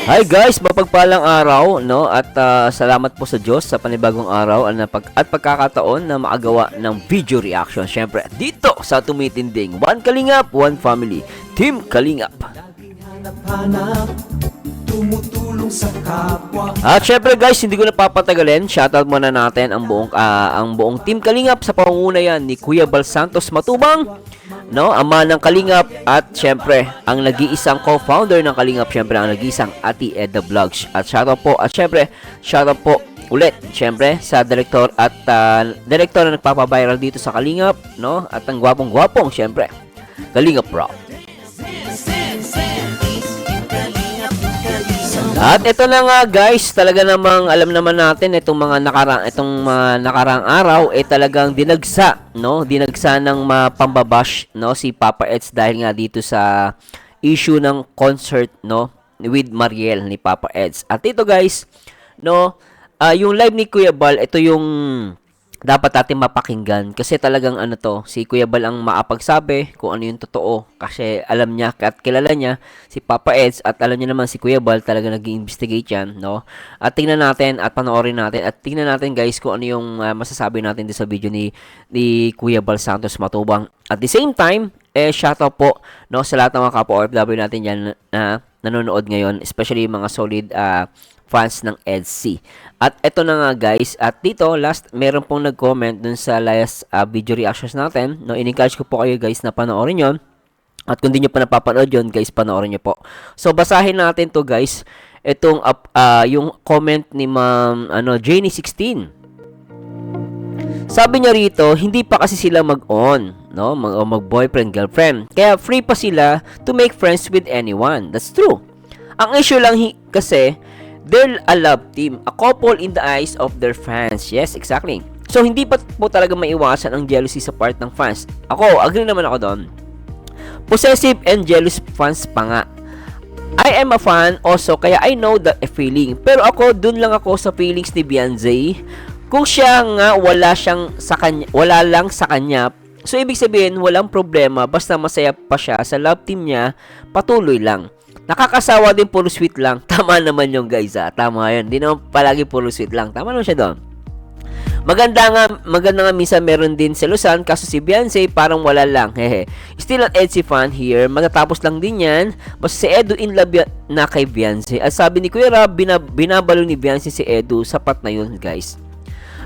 Hi guys, mapagpalang araw, no? At salamat po sa Diyos sa panibagong araw at pagkakataon na makagawa ng video reaction. Syempre, dito sa tumitinding One Kalingap, One Family, Team Kalingap. Tumutulong sa kapwa. At syempre guys, hindi ko na papatagalin. Shoutout muna natin ang buong Team Kalingap sa pangunguna yan ni Kuya Bal Santos Matubang, no, ama ng Kalingap, at syempre ang nag-iisang co-founder ng Kalingap, syempre ang nag-iisang Ate Eda Vlogs. At shoutout po, at syempre shoutout po ulit syempre sa direktor at direktor na nagpapaviral dito sa Kalingap, no, at ang gwapong-gwapong syempre Kalingap Rock. At ito na nga guys, talaga namang alam naman natin itong mga nakaraang araw talagang dinagsa, no? Dinagsa ng pambabash, no, si Papa Eds dahil nga dito sa issue ng concert, no, with Mariel ni Papa Eds. At ito guys, no, yung live ni Kuya Bal, ito yung dapat natin mapakinggan kasi talagang si Kuya Bal ang maapagsabi kung ano yung totoo kasi alam niya at kilala niya si Papa Eds at alam niya naman si Kuya Bal talaga nag-i-investigate yan, no? At tingnan natin at panoorin natin at tingnan natin guys kung ano yung masasabi natin sa video ni Kuya Bal Santos Matubang. At the same time, shoutout po, no, sa lahat ng mga kapwa OFW natin yan na nanonood ngayon, especially yung mga solid fans ng EDC. At eto na nga guys, at dito last meron pong nag-comment dun sa last video reactions natin, no, in-encourage ko po kayo guys na panoorin yon. At kung di nyo pa napapanood yon guys, panoorin nyo po. So basahin natin to guys, itong yung comment ni Ma'am Jenny 16. Sabi niya rito, hindi pa kasi sila mag-on, no, mag-boyfriend girlfriend, kaya free pa sila to make friends with anyone. That's true. Ang issue lang kasi they're a love team, a couple in the eyes of their fans. Yes, exactly. So, hindi pa po talaga maiwasan ang jealousy sa part ng fans. Ako, agree naman ako doon. Possessive and jealous fans pa nga. I am a fan also, kaya I know the feeling. Pero ako, dun lang ako sa feelings ni Beyonce. Kung siya nga wala lang sa kanya, so ibig sabihin, walang problema, basta masaya pa siya sa love team niya, patuloy lang. Nakakasawa din, puro sweet lang. Tama naman yung guys, tama yun. Hindi naman palagi puro sweet lang. Tama naman siya doon. Maganda nga minsan meron din selusan, kaso si Beyonce parang wala lang. Hehe. Still an Etsy fan here. Matatapos lang din yan. Basta si Edu in love na kay Beyonce. At sabi ni Kuya Rab, binabalo ni Beyonce si Edu. Sapat na yun guys.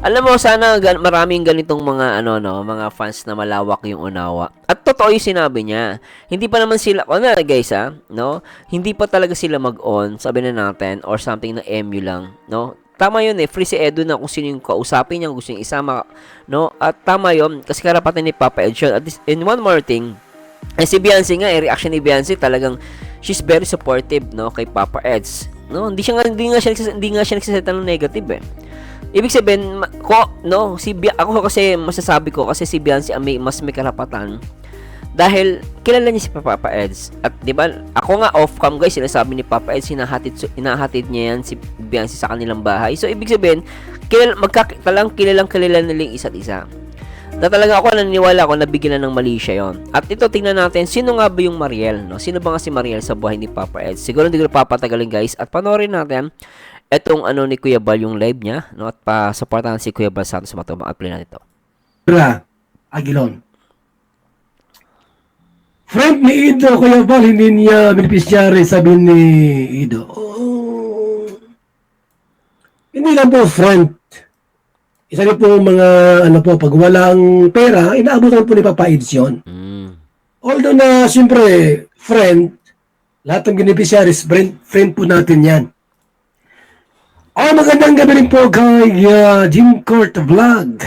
Alam mo, sana maraming ganitong mga mga fans na malawak yung unawa. At totoo yung sinabi niya. Hindi pa naman sila, guys no? Hindi pa talaga sila mag-on, sabi na natin, or something na MU lang, no? Tama yun free si Edu na kung sino yung kausapin niya, kung gusto yung isama, no? At tama yun, kasi karapatan ni Papa Ed yun. And one more thing, si Beyonce nga, reaction ni Beyonce talagang, she's very supportive, no, kay Papa Eds. No? Hindi nga siya nagsasalita ng negative Ibig sabihin, ako kasi masasabi ko kasi si Beyonce mas may karapatan dahil kilala niya si Papa Eds. At 'di ba, ako nga off cam guys, sinasabi ni Papa Eds hinahatid niya yan si Beyonce sa kanilang bahay. So ibig sabihin, kilalang nilang isa't isa. Na talaga ako naniniwala ako na bigyan na ng mali siya yon. At ito, tingnan natin sino nga ba yung Mariel, no? Sino ba nga si Mariel sa buhay ni Papa Eds? Siguro hindi ko papatagalin guys at panoorin natin etong ni Kuya Bal yung live niya, no, at pa-supportahan si Kuya Bal Santos Matubang. Apply natin ito. Aguilon. Friend ni Ido, Kuya Bal, hindi niya beneficiary, sabi ni Ido. Oh. Hindi lang po friend. Isa rin po mga, pag walang pera, inaabutan po ni Papa Eds yun. Although na, siyempre, friend, lahat ng beneficiaries, friend po natin yan. Magandang gabi rin po kay Jim Court Vlog.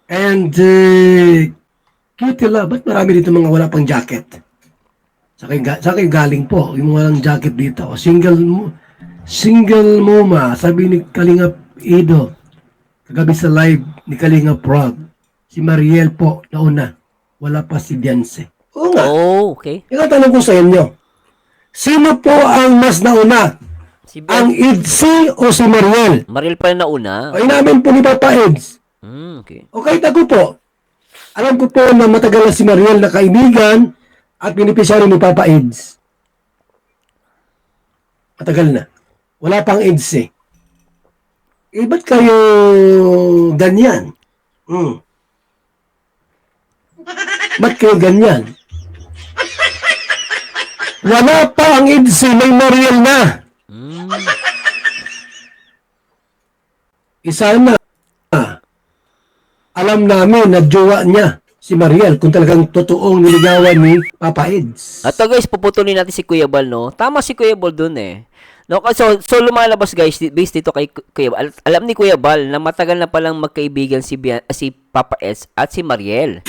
And, cute lang, ba't marami dito mga wala pang jacket? Sa akin galing po, yung walang jacket dito. Single moma, sabi ni Kalingap Ido, kagabi sa live ni Kalingap Rob, si Mariel po, nauna, wala pa si Beyonce. Oo nga. Oh, okay. Ikatanong ko sa inyo, sino po ang mas nauna? Ang Edsy o si Mariel? Mariel pa na nauna. Ay namin po ni Papa Eds. Okay. O kahit ako po, alam ko po na matagal na si Mariel na kaibigan at beneficiary ni Papa Eds. Matagal na. Wala pang AIDS eh. Eh, ba't kayo ganyan? Ba't kayo ganyan? Wala pa ang AIDS eh, may Mariel na. Isa na. Alam namin na jowa niya si Mariel kung talagang totoong niligawan ni Papa Eds. At guys, puputulin natin si Kuya Bal, no? Tama si Kuya Bal dun eh. No, so lumalabas guys, based dito kay Kuya Bal. Alam ni Kuya Bal na matagal na palang magkaibigan si Papa Eds at si Mariel.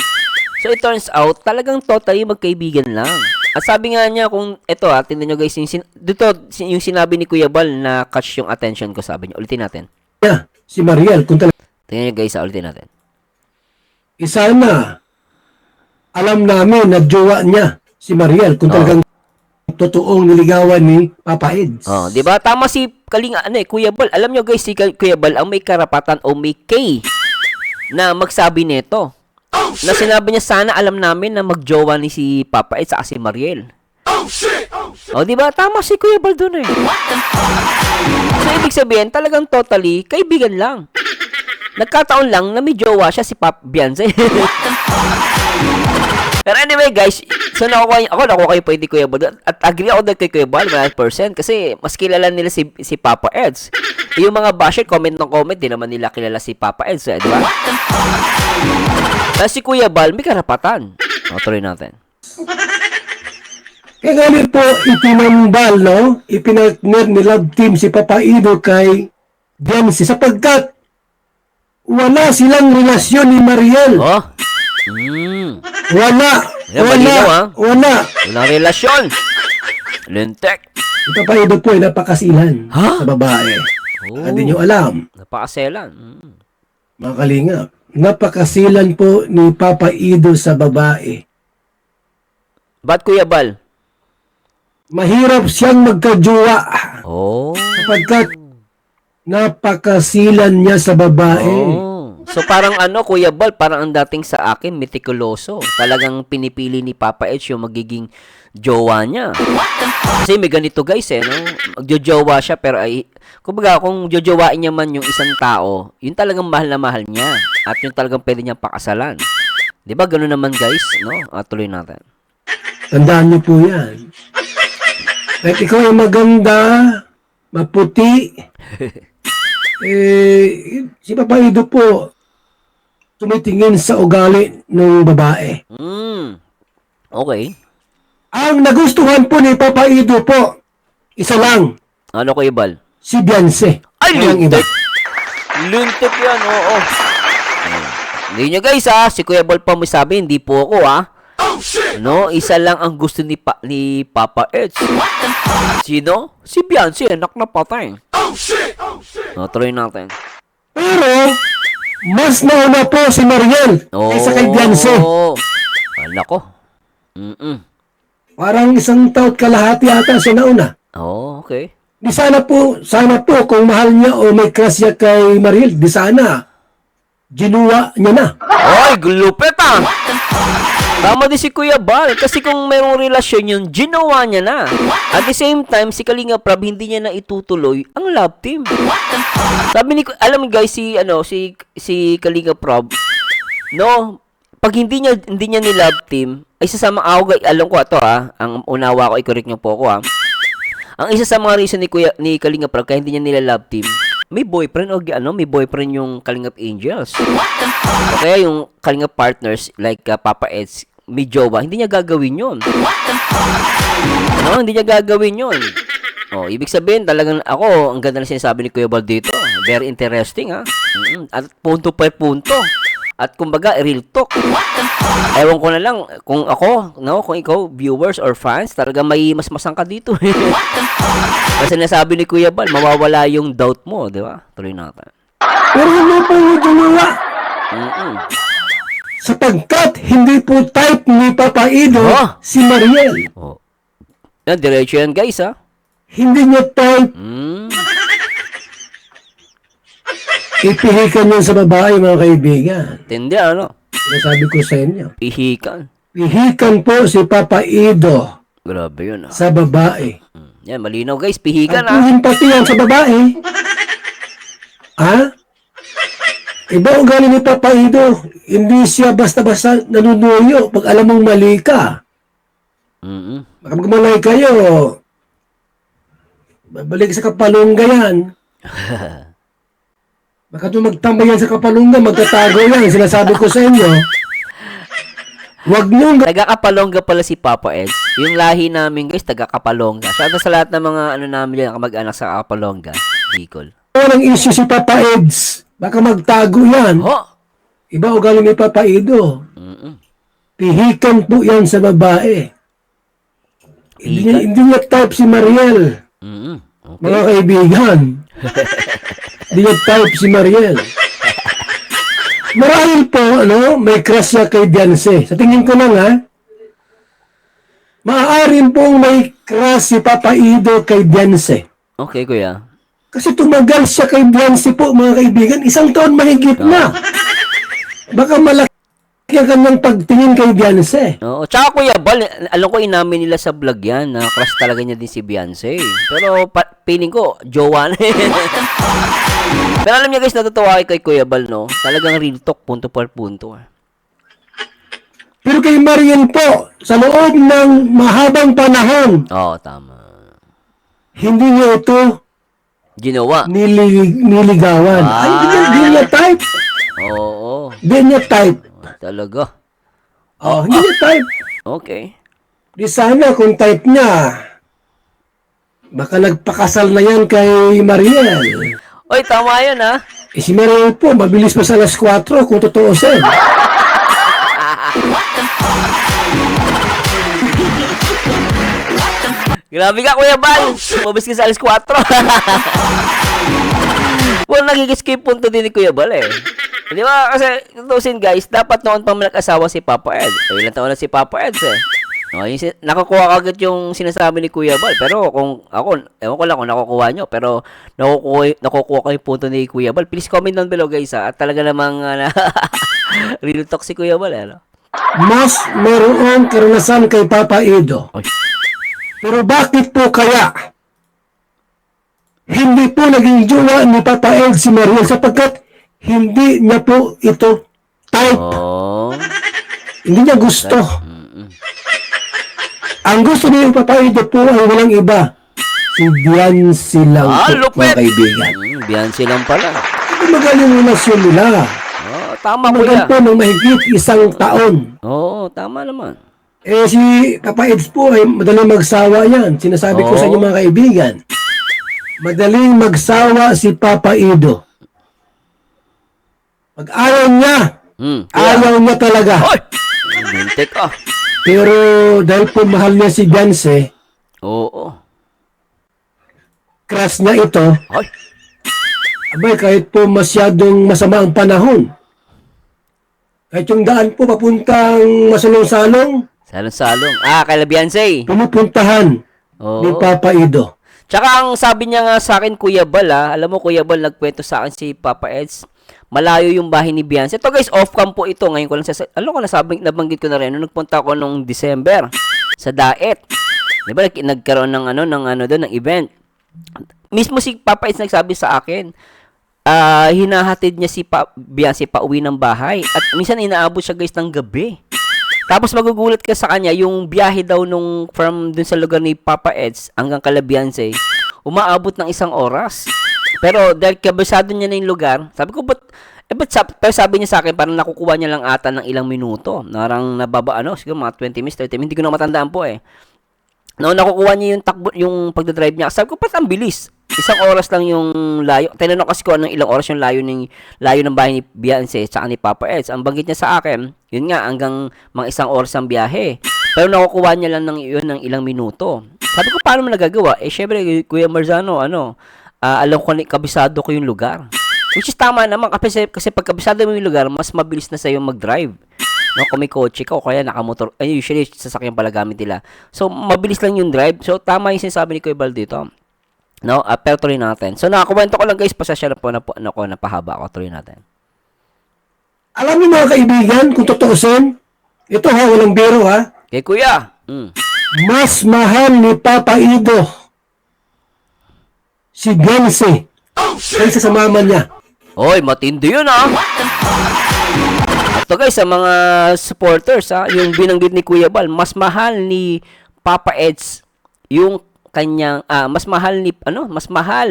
So it turns out, talagang totally magkaibigan lang. At sabi nga niya kung, eto tingnan nyo guys, yung sinabi ni Kuya Bal na catch yung attention ko, sabi niya. Ulitin natin. Yeah, si Mariel kung talagang Tingnan nyo guys, ulitin natin. isa na. Alam namin na jowa niya si Mariel kung talagang totoong niligawan ni Papa Eds. Oh, 'di ba? Tama si Kuya Bal. Alam nyo guys, si Kuya Bal ang may karapatan o may K na magsabi nito. Na sinabi niya sana alam namin na magjowa ni si Papa Eds at si Mariel. Oh, 'di ba? Tama si Kuya Bal doon eh. So ibig sabihin, talagang totally kaibigan lang. Nagkataon lang na may jowa siya si Pap Beyonce. Pero anyway guys, so nakuha kayo pwede Kuya Bal. At agree ako dahil kay Kuya Bal 100% kasi mas kilala nila si Papa Eds. Yung mga basher, comment ng comment, di naman nila kilala si Papa Eds, di ba? Kasi si Kuya Bal, may karapatan. O, tuloy natin. Kaya nga po, itinambal, no? Ipinagner ni Love Team si Papa Ido kay Beyonce sapagkat wala silang relasyon ni Mariel. Oh. Wala. Yan, malinaw, ha? Wala. Walang relasyon. Lintek. Si Papa Ido po ay napakasilan sa babae. Oh. Hindi nyo alam, Napakaselan. mga kalingap. Napakasilan po ni Papa Ido sa babae. Ba't Kuya Bal? Mahirap siyang magkajowa Oh. sapagkat napakasilan niya sa babae. Oh. So parang Kuya Bal, parang ang dating sa akin, metikuloso. Talagang pinipili ni Papa Eds yung magiging jowa niya. Kasi may ganito guys no? Magjojowa siya pero kumbaga kung jojowain niya man yung isang tao, yun talagang mahal na mahal niya. At yun talagang pwede niyang pakasalan. Di ba ganun naman guys, no? Tuloy natin. Tandaan niyo po yan. Kahit ikaw ay maganda, maputi, si Papa Ido po, tumitingin sa ugali ng babae. Okay. Ang nagustuhan po ni Papa Ido po, isa lang, Ano Kuya Bal? si Beyonce. Ay, Walang iba. lintik! Lintik yan, oo. Hindi nyo guys si Kuya Bal pa may sabi, hindi po ako isa lang ang gusto ni Papa Eds. Sino? Si Beyonce, anak na patay. Tuloy natin. Pero, mas nauna po si Mariel kaysa kay Beyonce. Anak ko. Parang isang taot kalahati ata siya nauna. Okay. Di sana po kung mahal niya o may crush niya kay Mariel, di sana ginuwa niya na. Oy, glupit Tama din si Kuya Bal kasi kung mayroong relasyon yun, ginawa niya na. At the same time, si Kalinga Prab hindi niya na itutuloy ang love team. Sabi ni alam mo guys si Kalinga Prab, no, pag hindi niya ni love team, ay isa sa mga alam ko ang unawa ko, i-correct niyo po ako Ang isa sa mga reason ni Kalinga Prab kaya hindi niya nila love team, may boyfriend may boyfriend yung Kalingap Angels. O kaya yung Kalingap partners like Papa Eds, may jowa, hindi niya gagawin yun. Hindi niya gagawin yun. Ibig sabihin talagang ang ganda na sinasabi ni Kuya Bal dito. Very interesting At punto per punto. At kumbaga, real talk. Ewan ko na lang, kung ikaw, viewers or fans, talaga may mas masangka dito. Kasi nasabi ni Kuya Bal, mawawala yung doubt mo, di ba? Tuloy natin. Pero hindi po yung ginuwa. Sapagkat hindi po type ni Papa Ido si Mariel. Yan, diretso yan guys Hindi niya type. Ipihikan niya sa babae, mga kaibigan. Tindi Sinasabi ko sa inyo. Pihikan. Pihikan po si Papa Ido Grabe yun sa babae. Yan, malinaw guys, pihigan Ang ha. puhin pati yan sa babae. Ha? Iba ang galing ni Papa Ido. Hindi siya basta-basta nanunuyo pag alam mong mali ka. Mm-mm. Baka magmalay kayo. Babalik sa Kapalungga yan. Baka doon magtambay yan sa Kapalungga, magtatago yan. Sinasabi ko sa inyo. Huwag niyong Taga-Kapalongga pala si Papa Eds. Yung lahi namin guys, taga-Kapalongga. Shout out sa lahat ng mga ano namin dyan, kamag-anak sa Kapalongga. Bicol. walang issue si Papa Eds. Baka magtago yan. Ho! Iba o galing ni Papa Ido. Mm-mm. Pihikan po yan sa babae. Pihikan? Hindi niya type si Mariel. Mm-mm. Okay. Mga kaibigan. Hindi niya type si Mariel. Marahil po, may crush siya kay Dianse. Sa tingin ko lang, ha? Maaaring pong may crush si Papa Ido kay Dianse. Okay, kuya. Kasi tumagal siya kay Dianse po, mga kaibigan. 1 taon mahigit na. Baka malaki ang kanyang pagtingin kay Dianse. Oo. Tsaka kuya Bal, alam ko inamin nila sa vlog yan na crush talaga niya din si Beyonce. Pero feeling ko, jowa na Pero alam niyo guys, natutuwa kay Kuya Bal, no? Talagang real talk, punto per punto. Pero kay Mariel po, sa loob ng mahabang panahon, Oo, tama. hindi niya ito Ginawa. niligawan. Ah. Ay, hindi niya type. Oo. Hindi niya type. Talaga. Hindi niya type. Okay. Di sana kung type niya, baka nagpakasal na yan kay Mariel. Oy, tama yun, ha? Si Mariel po, mabilis pa sa alas 4 kung totoo siya. Grabe ka, Kuya Bal. Mabis ka sa alas 4. Well, nagigis-skip punto din ni Kuya Bal, eh. Di ba? Kasi, tutusin guys, dapat noon pang asawa si Papa Ed. Ilang taon na si Papa Ed, eh. No, nakukuha kagad yung sinasabi ni Kuya Bal. Pero kung ako, ewan ko lang kung nakukuha nyo. Pero nakukuha ko yung punto ni Kuya Bal. Please comment down below guys, ha. At talaga namang real talk si Kuya Bal, ano? Mas mayroong karanasan kay Papa Ido. Oy. Pero bakit po kaya hindi po naging jowa ni Papa Ed si Mariel sapagkat hindi niya po ito type. Oh. Hindi niya gusto. Mm-mm. Ang gusto ni Papa Ido po ay walang iba. Si Beyonce lang po, Lupit! mga kaibigan. Beyonce lang pala. Magaling yung relasyon nila. Oh, tama Tumagal kuya. po ng mahigit 1 taon. Oo, tama naman. Si Papa Eds po ay madaling magsawa yan. Sinasabi ko sa inyo mga kaibigan. Madaling magsawa si Papa Ido. Pag ayaw niya, ayaw niya talaga. Hoy! Mintik ah. Pero dahil po mahal niya si Beyonce, Oo. crush na ito, Hoy! abay kahit po masyadong masama ang panahon, kahit yung daan po papuntang masalong-salong, Salong-salong. Kay Beyonce. pumupuntahan ni Oo. Papa Ido. Tsaka ang sabi niya nga sa akin, Kuya Bal, alam mo Kuya Bal, nagkwento sa akin si Papa Eds, malayo yung bahay ni Beyonce. Ito guys, off-cam po ito. Ngayon ko lang alam ko, nabanggit ko na rin, nung nagpunta ako nung December sa Daet. Di ba, nagkaroon ng ng event. Mismo si Papa Eds nagsabi sa akin, hinahatid niya si Beyonce pa uwi ng bahay. At minsan inaabot siya guys ng gabi. Tapos magugulat ka sa kanya, yung biyahe daw from dun sa lugar ni Papa Eds hanggang kala Beyonce, umaabot ng 1 oras. Pero dahil kabisado niya na yung lugar, sabi ko, pero sabi niya sa akin, parang nakukuha niya lang ata ng ilang minuto. Narang nababa, siguro mga 20 minutes, 30 minutes, hindi ko na matandaan po eh. No, nakukuha niya yung yung pagdadrive niya. Sabi ko, ba't ang bilis? 1 oras lang yung layo. Tinanong kasi ko anong ilang oras yung layo ng bahay ni Beyonce at ni Papa Eds. Ang banggit niya sa akin, yun nga, hanggang mga 1 oras ang biyahe. Pero nakukuha niya lang ng ilang minuto. Sabi ko, paano mo nagagawa? Syempre, Kuya Marzano, alam ko kabisado ko yung lugar. Which is tama naman, kasi pag kabisado mo yung lugar, mas mabilis na sa'yo mag-drive. No, kung may kotse ka o kaya nakamotor, usually sasakyan pala gamit nila. So, mabilis lang yung drive. So, tama yung sinasabi ni Kuya Bal dito. No, pero tuloy natin. So, nakakuwento ko lang guys, pasasya na po napahaba ako. Tuloy natin. Alam niyo mga kaibigan, kung tutuusin, ito walang biro Kay Kuya. mas mahal ni Papa Ido si Beyonce kaysa sa mama niya. Oy, matindi yun Ito guys, sa mga supporters yung binanggit ni Kuya Bal, mas mahal ni Papa Eds yung kanyang mas mahal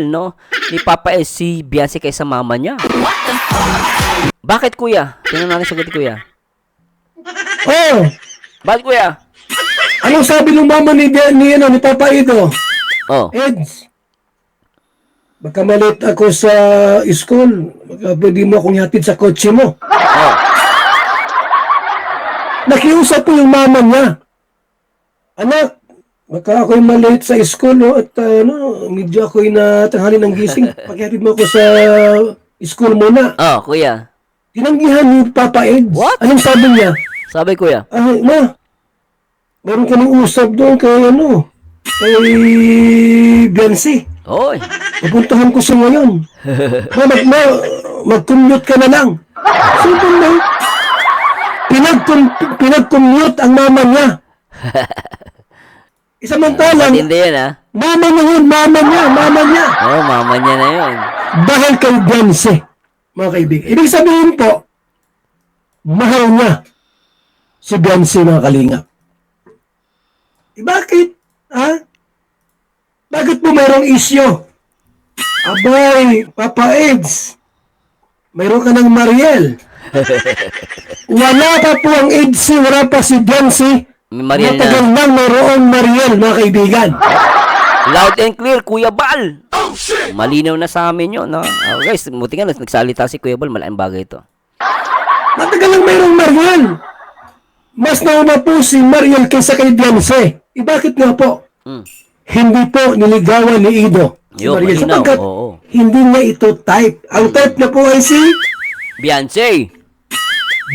no ni Papa Eds si Beyonce kaysa mama niya. Bakit kuya? Tingnan natin sagot ni Kuya. Oh, Bakit kuya? anong sabi ng mama ni Papa ito? Oh. Eds, baka malit ako sa school, baka pwede mo akong hatid sa kotse mo. Oh. Nakiusap po yung mama niya. Anak, baka ako'y maliit sa school at medyo ako'y natanghali ng gising. Pakihatid mo ako sa school muna. Oh, kuya. Tinanggihan ni Papa Eds. What? Anong sabi niya? Sabi kuya. Ay, ma, meron kaming usap doon kay kay Beyonce. Oy. Pupuntahan ko siya ngayon. Mag-commute ka na lang. Simple lang. Pinag-commute ang mama niya. Isamantalang, Matindi yan mama niya yun, mama niya. Oh, mama niya na yun. Dahil kay Beyonce, mga kaibigan. Ibig sabihin po, mahal niya si Beyonce, mga kalingap. Bakit? Bakit po mayroong isyo? Abay, Papa Eds, mayroon ka ng Mariel. Wala pa po ang Edsy, wala pa si Beyonce. Mariel Matagal na. nang mayroong Mariel, mga kaibigan. Loud and clear, Kuya Bal. Malinaw na sa amin yun, no? Guys, buti nga, nagsalita si Kuya Bal, malaking bagay ito. Matagal nang mayroong Mariel. Mas nauna po si Mariel kaysa kay Beyonce. Bakit nga po? Mm. Hindi po niligawan ni Ido si Yo, Mariel. malinaw, Sapagkat oo. hindi niya ito type. Ang type na po ay si Beyonce.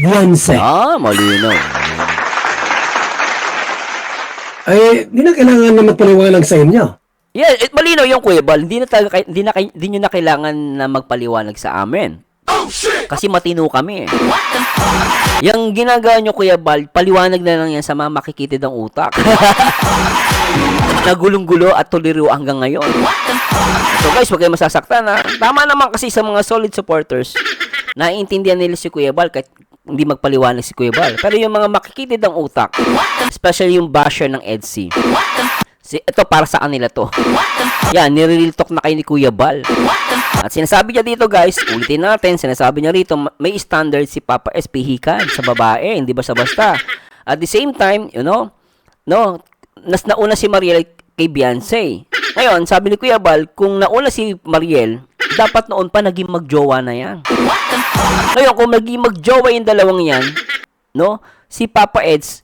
Beyonce. Malinaw. Ay, hindi na kailangan na magpaliwanag sa inyo. Yeah, malinaw yung Kuya Bal. Hindi nyo na kailangan na magpaliwanag sa amin. Kasi matino kami. Yung ginagawa nyo, Kuya Bal, paliwanag na lang yan sa mga makikitid ng utak. Nagulong-gulo at tuliro hanggang ngayon. So guys, huwag kayo masasaktan Tama naman kasi sa mga solid supporters, naiintindihan nila si Kuya Bal kahit hindi magpaliwanag si Kuya Bal. Pero yung mga makikitid ng utak, especially yung basher ng EDC, ito para sa kanila to. Yan, nire-real talk na kayo ni Kuya Bal. At sinasabi niya dito guys, ulitin natin, sinasabi niya rito, may standard si Papa S, pihikan sa babae, hindi basta-basta. At the same time, nauna si Mariel kay Beyonce. Ngayon, sabi ni Kuya Bal, kung nauna si Mariel, dapat noon pa naging magjowa na yan. Ngayon, kung naging magjowa yung dalawang yan, si Papa Eds,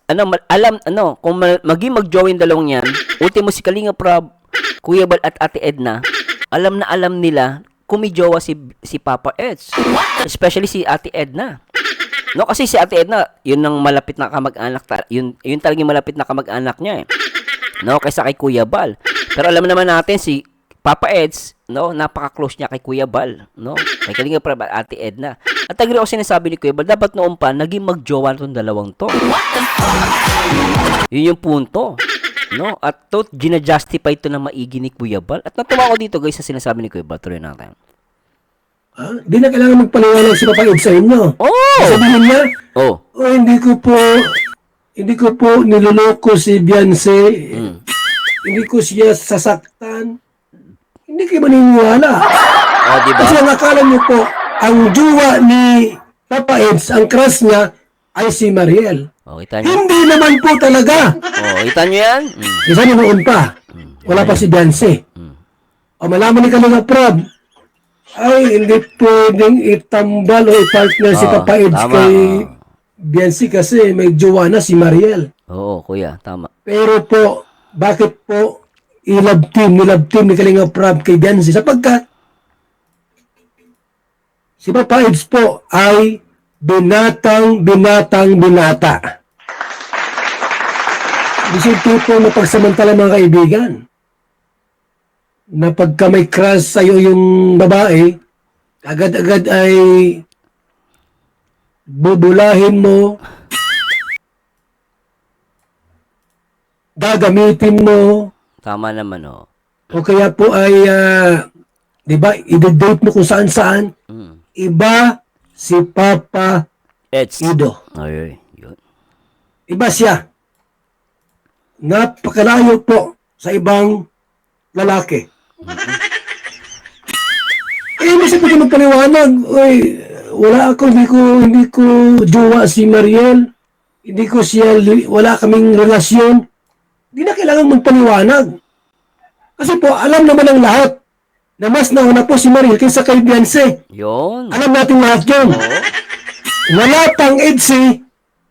kung maging magjowa yung dalawang yan, ultimo si Kalinga Prab, Kuya Bal at Ate Edna, alam na alam nila kung may jowa si Papa Eds. Especially si Ate Edna. Kasi si Ate Edna, yun ang malapit na kamag-anak, yun talagang malapit na kamag-anak niya kaysa kay Kuya Bal. Pero alam naman natin si Papa Eds, napaka-close niya kay Kuya Bal, kay Kalinga Prab at Ate Edna. At agree ako sinasabi ni Kuya Bal, dapat noon pa naging magjowa itong dalawang to. Yun yung punto. At gina-justify ito na maigi ni Kuya Bal. At natuwa ko dito guys sa sinasabi ni Kuya Bal. Tuloy natin. Di na kailangan magpaliwanag si Papa Eds sa inyo. Sabihin niya, hindi ko po niloloko si Beyonce. Hindi ko siya sasaktan. Hindi kayo maniniwala. Diba? Kasi ang akala niyo po, ang jowa ni Papa Eds, ang crush niya, ay si Mariel. Kita nyo? Hindi naman po talaga. Kita nyo yan? Isa niyo noon pa. Wala pa si Beyonce. Malaman ni Kalinga Prab, ay hindi pwedeng itambal o i-partner si Papa Eds tama. kay Beyonce kasi may jowa na si Mariel. Oo, kuya, tama. Pero po, bakit po nilove team ni Kalinga Prab kay Beyonce? Sapagkat si Papa Eds po ay binata. Isang tipo na pagsamantala mga kaibigan. Na pagka may crush sa'yo yung babae, agad-agad ay bubulahin mo, gagamitin mo, Tama naman, o kaya po ay Di ba? I-date mo kung saan-saan. Iba si Papa It's... Ido. Ay, yun. Iba siya. Napakalayo po sa ibang lalaki. Hindi siya pwede magpaliwanag. Uy, wala ako, hindi ko jowa si Mariel. Hindi ko siya, wala kaming relasyon. Hindi na kailangan magpaliwanag. Kasi po, alam naman ng lahat na mas nauna po si Mariel kaysa kay Beyonce. Yun. Alam natin lahat yun. Wala pang EDSI,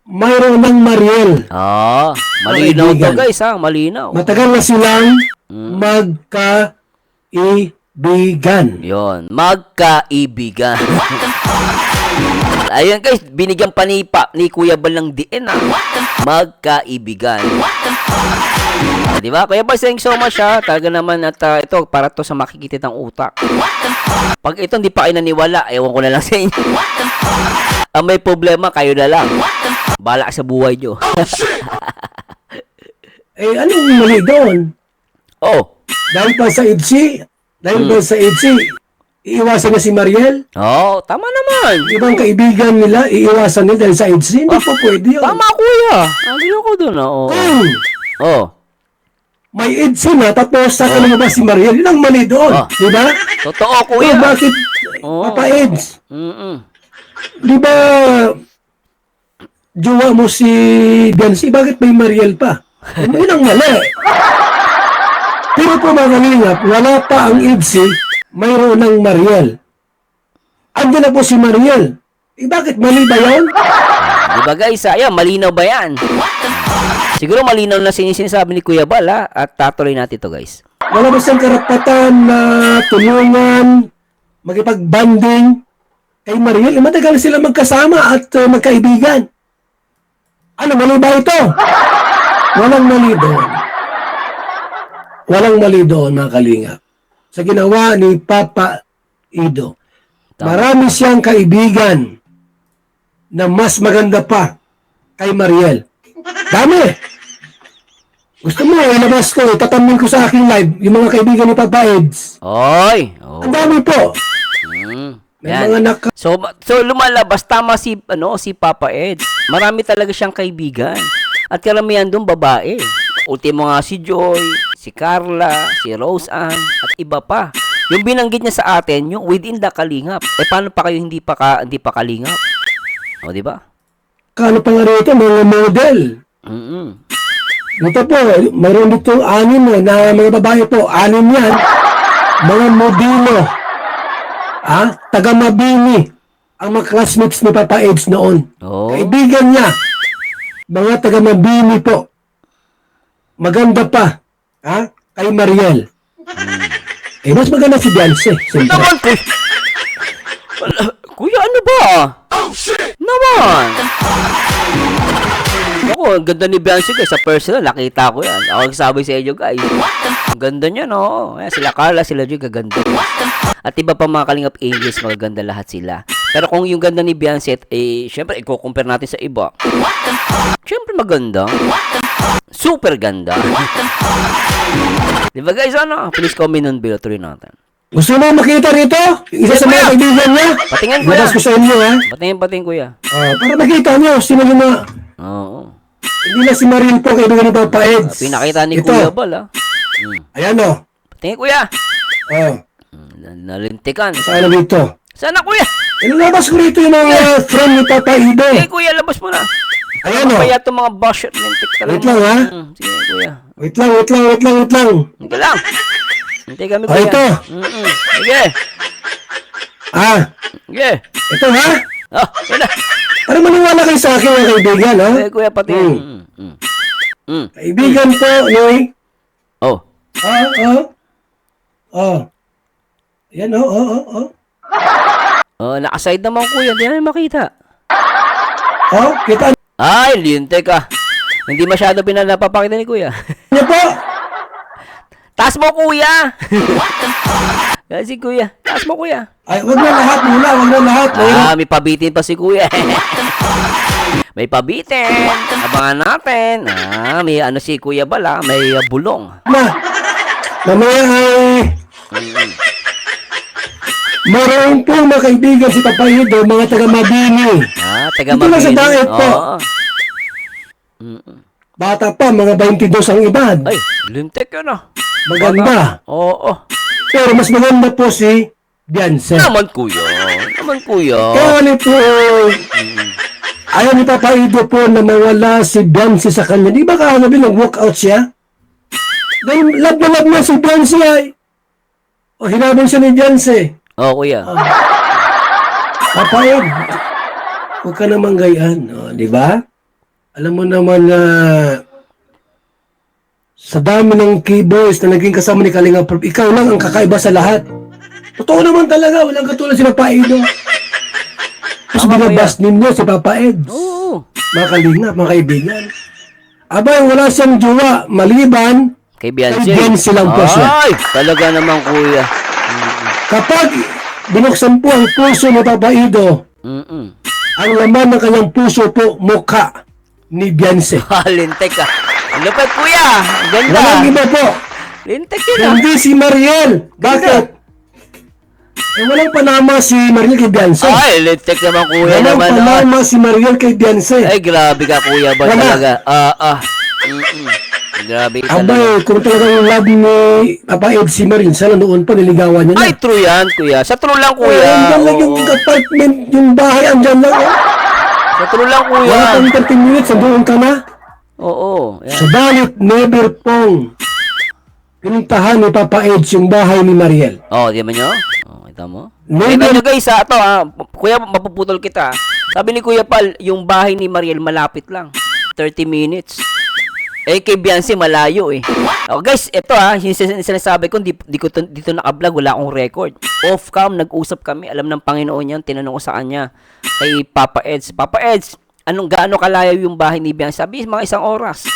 mayroon ng Mariel. Malinaw to Kaibigan. guys ha, malinaw. Matagal na silang magkaibigan. Yun, magkaibigan. Ayun guys, binigyan pa ni Kuya Bal ng diin ha. Magkaibigan. Di ba? Kuya Bal, thank you so much ha. Talaga naman at ito, para to sa makikita ng utak. Pag ito hindi pa kayo naniwala, ewan ko na lang sa inyo. Ang may problema, kayo na lang. Bala sa buhay nyo. Anong mali doon? Oh. Dahil pa sa EDSI, iiwasan na si Mariel. Oh, tama naman. Ibang kaibigan nila, iiwasan nila dahil sa EDSI. Hindi po pwede yun. Tama kuya. Ang ko dun oh. Kung Oh. may EDSI na, tapos sa lumabas si Mariel, yun ang mali doon. Oh. Di ba? Totoo Oh, kuya. bakit Oh. Papa Eds? Mm-mm. Di ba jowa mo si Beyonce? Bakit may Mariel pa? Yun ang mali. Pero po mga kalingap, wala pa ang EDSI, mayroon ng Mariel. Andiyan na po si Mariel. Bakit mali ba yun? Di ba guys? Ayan, malinaw ba yan? Siguro malinaw na sinasabi ni Kuya Bal ha? At tatuloy natin to guys. Wala ba siyang karapatan na tulungan, magipag-banding kay Mariel? Matagal sila magkasama at magkaibigan. Ano, mali ba ito? Walang mali doon. Walang mali doon, mga kalingap. Sa ginawa ni Papa Ido. Marami siyang kaibigan na mas maganda pa kay Mariel. Dami! Gusto mo, ilabas ko, tatamin ko sa aking live yung mga kaibigan ni Papa Eds. Oy! Oh. Ang dami po. May Yan. mga naka... So lumalabas tama si Papa Eds. Marami talaga siyang kaibigan. At karamihan doon babae. Ultimo nga si Joy, si Carla, si Rose Ann, at iba pa. Yung binanggit niya sa atin, yung within the kalingap. Paano pa kayo hindi pa kalingap? O, di ba? Kano pa nga rito, mga model. Ito po, mayroon dito 6 na mga babae po. 6 yan. Mga modelo. Taga Mabini. Ang mga classmates ni Papa Eds noon. Oh. Kaibigan niya. Mga taga Mabini po. Maganda pa. Kay Mariel. Mas maganda si Beyonce. Siyempre. Naman, Kuya, ano ba? Naman! Ako, ang ganda ni Beyonce guys. Sa personal, nakita ko yan. Ako nagsabi sa inyo guys. Ang ganda niya, no? Ayan, sila Carla, sila Joy, gaganda. At iba pa mga Kalingap Angels, magaganda lahat sila. Pero kung yung ganda ni Beyonce, syempre, i-compare natin sa iba. Syempre, maganda. Super ganda. Di ba guys, ano? Please comment on below. Tuloy natin. Gusto mo makita rito? Isa sa mga kaibigan niya? Patingin kuya. Labas ko sa inyo, ha? Patingin kuya. Para makita niyo, sino yung mga... Oo. Hindi na si Mariel po, kaibigan ni Papa Eds. Pinakita ni Ito. Kuya Bal, ha? Ayan, o. Patingin kuya. Oh. Nalintikan. Saan na dito? Sana kuya. Inilabas ko rito yung mga friend ni Papa Ido. Kuya, labas mo na. Ayan, o. Kaya itong mga basher, lintik talaga. Wait lang, ha? Sige kuya. Wait lang. Hindi lang. Hintay kami kuya. Ito. Sige. Sige. Ito, ha? Yan na. Para maniwala kayo sa akin, mga kaibigan, ha? Sige kuya, patingin. Kaibigan po, Noy. Oh. Ayan, oh. Nakaside naman kuya, hindi namin makita. Kita Ay, lintik ka. Hindi masyado pinapapakita ni kuya. niyo po. Taas mo kuya. Kasi kuya, taas mo kuya. Ay, wag na lahat muna. May pabitin pa si kuya. May pabitin. Abangan natin. May ano si Kuya Bal, may bulong. Mamaya ay Maroon po mga kaibigan si Papa Ido, mga taga-Mabini. Taga Dito lang sa Mabini. diet po. Oo. Bata pa, mga 22 ang edad. Ay, lintik yun ah. Maganda. Oo. Pero mas maganda po si Beyonce. Naman kuya. Naman kuya. Kaya ano po, ayaw ni Papa Ido po na mawala si Beyonce sa kanya. Di ba kahanabi nag-walkout siya? Dahil love na love niya si Beyonce ay. O hinabol siya ni Beyonce. Oo kuya. Papa Ed, huwag ka namang gayaan. O, di ba? Alam mo naman na sa dami ng keyboys na naging kasama ni Kalinga Prab, ikaw lang ang kakaiba sa lahat. Totoo naman talaga, walang katulad si Papa Edo. Tapos Tama, binabas ninyo si Papa Ed. Oo. Mga Kalinga, mga kaibigan. Abay, wala siyang jowa, maliban, Kay Beyonce. Kay Beyonce lang po siya. Ay, talaga naman kuya. kapag binuksan po ang puso ni Papa Edo, ang laman ng kanyang puso po, mukha ni Beyonce. Lintik ah. Lupit kuya. Ganda. Walang iba po. Lintik yun ah. Hindi si Mariel. Bakit? Eh, walang panama si Mariel kay Beyonce. Ay, lintik naman kuya Walang naman. panama si Mariel kay Beyonce. Ay, grabe ka kuya ba Wala. talaga? Grabe ka talaga. Abay, kung talagang love ni Papa Ed si Mariel, sana noon pa niligawan niya na. Ay, true yan kuya. Sa true lang Eh, kuya. andyan lang yung Oo. apartment, yung bahay, andyan lang. Oh. Sa true lang kuya. Wala pang 30 minutes, andoon ka na. Oo. Yan. Subalit, never pong pinuntahan ni Papa Ed yung bahay ni Mariel. Oh, di ba nyo? Oh, kita mo? Never- Kita nyo guys, ito kuya, mapuputol kita. Sabi ni Kuya Pal, yung bahay ni Mariel malapit lang. 30 minutes. Eh, kay Beyonce malayo eh. Oh, guys, ito yung sinasabi ko, di ko dito naka-vlog, wala akong record. Off-cam, nag-usap kami, alam ng Panginoon yan, tinanong ko sa kanya, kay Papa Eds. Papa Eds, gaano kalayo yung bahay ni Beyonce? Sabi, mga 1 oras.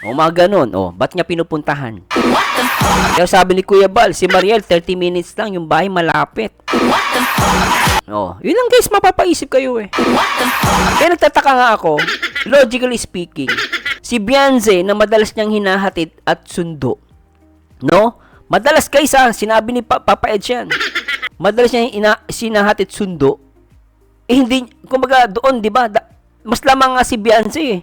O, mga ganun. O, ba't niya pinupuntahan? Kaya sabi ni Kuya Bal, si Mariel, 30 minutes lang, yung bahay malapit. Oh, yun lang guys, mapapaisip kayo eh. Kaya nagtataka nga ako, logically speaking, si Beyonce na madalas niyang hinahatid at sundo, no? Madalas guys sinabi ni Papa Ed yan. Madalas niya sinahatid sundo. Eh hindi, kumbaga doon, di ba? Mas lamang nga si Beyonce eh.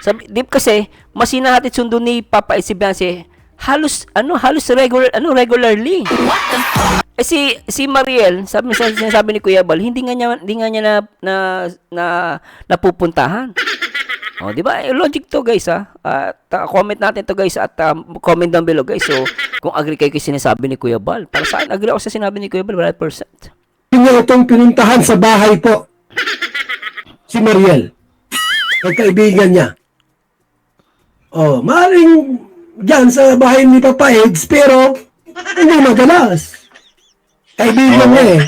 Sabi, kasi, mas hinahatid sundo ni Papa Ed si Beyonce, halos regularly. Eh si Mariel, sinasabi ni Kuya Bal, hindi nga niya napupuntahan. Oh, di ba? Logic to, guys, At comment natin to, guys, at comment down below, guys. So, kung agree kayo sinasabi ni Kuya Bal. Para sa akin, agree ako sa sinabi ni Kuya Bal, 100%. Niya itong pinuntahan sa bahay po. Si Mariel. Kaibigan niya. Oh, maaaring dyan sa bahay ni Papa Eds, pero hindi madalas. Kaibigan niya eh.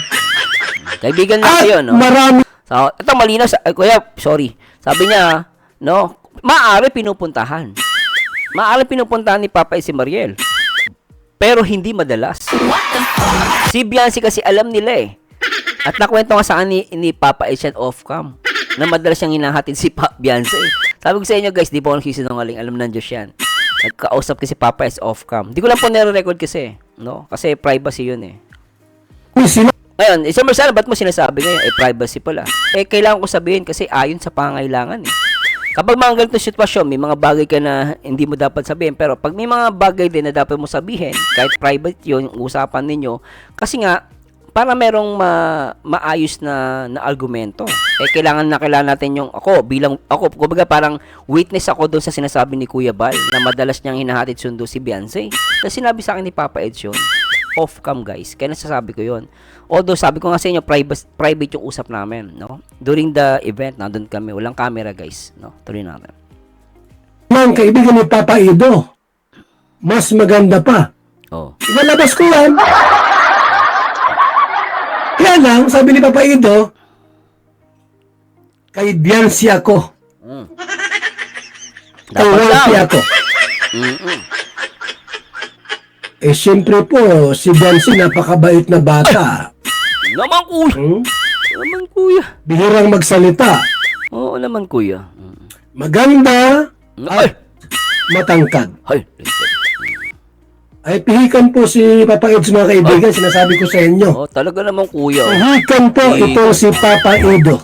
Kaibigan na At kayo, no? marami So, ito malinaw Kuya, sorry. Sabi niya, no, maaari pinupuntahan. Maaari pinupuntahan ni Papa si Mariel. Pero hindi madalas. Si Beyonce kasi alam nila eh. At nakwento nga sa ni Papa Asian off-cam na madalas siyang hinahatid si Beyonce. Sabi ko sa inyo guys, di po ako nagsisinungaling, alam ng Diyos yan. Nagkausap kasi Papa is off-cam. Di ko lang po nare-record kasi, no? Kasi privacy yun eh. sila. Ngayon, Sir Marcelo, ba't mo sinasabi ngayon? Eh, privacy pala. Eh, kailangan ko sabihin kasi ayon sa pangangailangan eh. Kapag mga ganitong sitwasyon, may mga bagay ka na hindi mo dapat sabihin. Pero pag may mga bagay din na dapat mo sabihin, kahit private yun, yung usapan ninyo, kasi nga, para merong maayos na argumento. Eh, kailangan natin yung ako, kumbaga parang witness ako doon sa sinasabi ni Kuya Bal na madalas niyang hinahatid sundo si Beyonce. Na sinabi sa akin ni Papa Eds yun. Off-cam guys. Kaya nasasabi ko yun. Although sabi ko nga sa inyo, private yung usap namin, no? During the event, nandun kami. Walang camera guys, no? Tuloy natin. Mga kaibigan ni Papa Ido, mas maganda pa. Oh. Ilalabas ko yan. Kaya lang, sabi ni Papa Ido, kay Beyonce ako. Kay Dapat Wealthy lang. ako. Mm-mm. Eh, siyempre po, si Beyonce napakabait na bata. Naman kuya. Hmm? Naman kuya. Bihirang magsalita. Oo naman kuya. Maganda Ay! at matangkad. Ay! Ay pihikan po si Papa Eds mga kaibigan, sinasabi ko sa inyo. Oh, talaga naman kuya. Oh. Pihikan po itong si Papa Edo.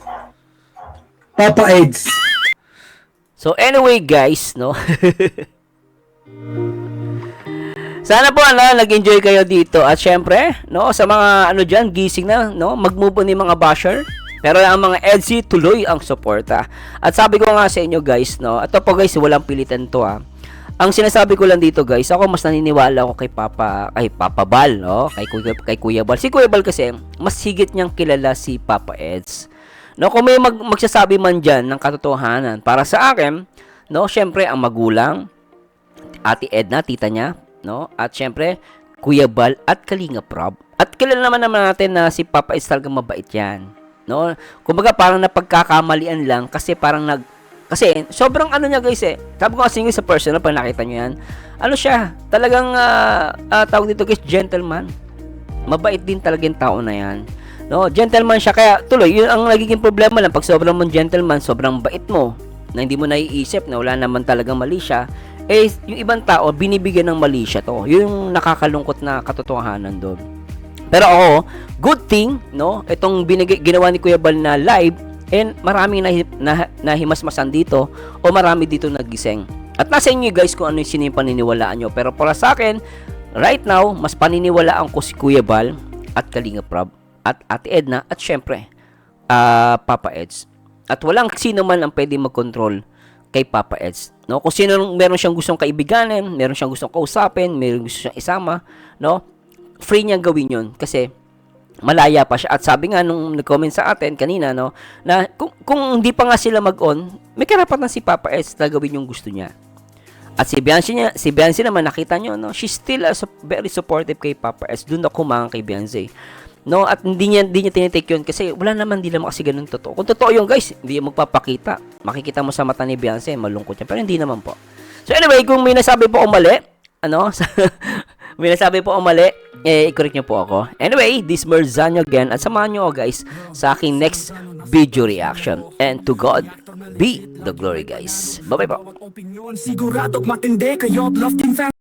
Papa Eds. So anyway guys, no. Sana po nag-enjoy kayo dito at syempre, no, sa mga ano diyan, gising na, no, mag-move on yung mga basher. Pero ang mga EDSI tuloy ang suporta. At sabi ko nga sa inyo guys, no, ito po guys, walang pilitan to ha. Ang sinasabi ko lang dito guys, ako mas naniniwala ako kay Papa Bal, no, kay Kuya Bal. Si Kuya Bal kasi mas higit niyang kilala si Papa Eds. No, kung may magsasabi man diyan ng katotohanan para sa akin, no, syempre ang magulang, Ate Edna, tita niya, no? At syempre, Kuya Bal at Kalinga Prab. At kilala naman natin na si Papa Eds talagang mabait 'yan, no? Kumbaga parang napagkakamalian lang kasi kasi sobrang ano niya guys eh. Sabi ko kasi sa personal pag nakita niyo 'yan. Ano siya? Talagang tawag dito guys, gentleman. Mabait din talaga 'yung tao na 'yan. No, gentleman siya kaya tuloy 'yun ang nagiging problema lang pag sobrang mong gentleman, sobrang bait mo na hindi mo naiisip na wala naman talagang mali siya. Eh, yung ibang tao, binibigyan ng mali siya to. Yung nakakalungkot na katotohanan doon. Pero ako, good thing, no? Itong ginawa ni Kuya Bal na live, and maraming nahimasmasan dito, o marami dito nagising. At nasa inyo guys kung ano yung paniniwalaan nyo. Pero para sa akin, right now, mas paniniwalaan ko si Kuya Bal, at Kalinga Prab, at Ate Edna, at syempre, Papa Eds. At walang sino man ang pwede mag-control kay Papa Eds, no? Kung sino meron siyang gustong kaibiganin, meron siyang gustong kausapin, meron gusto siyang isama, no? Free niyang gawin 'yon kasi malaya pa siya. At sabi nga nung nag-comment sa atin kanina, no, na kung hindi pa nga sila mag-on, may karapatan si Papa Eds na gawin yung gusto niya. At si Beyonce naman nakita niyo, no, she's still very supportive kay Papa Eds. Doon ako mga kay Beyonce. No, at hindi niya tinitake yun kasi wala naman, di naman kasi ganun totoo. Kung totoo yun guys, hindi yung magpapakita. Makikita mo sa mata ni Beyonce, malungkot yan. Pero hindi naman po. So anyway, kung may nasabi po akong mali, may nasabi po akong mali, i-correct nyo po ako. Anyway, this Merzano again, at samahan nyo guys sa aking next video reaction. And to God be the glory guys. Bye bye po. Sigurado matindi kayo, love team fan.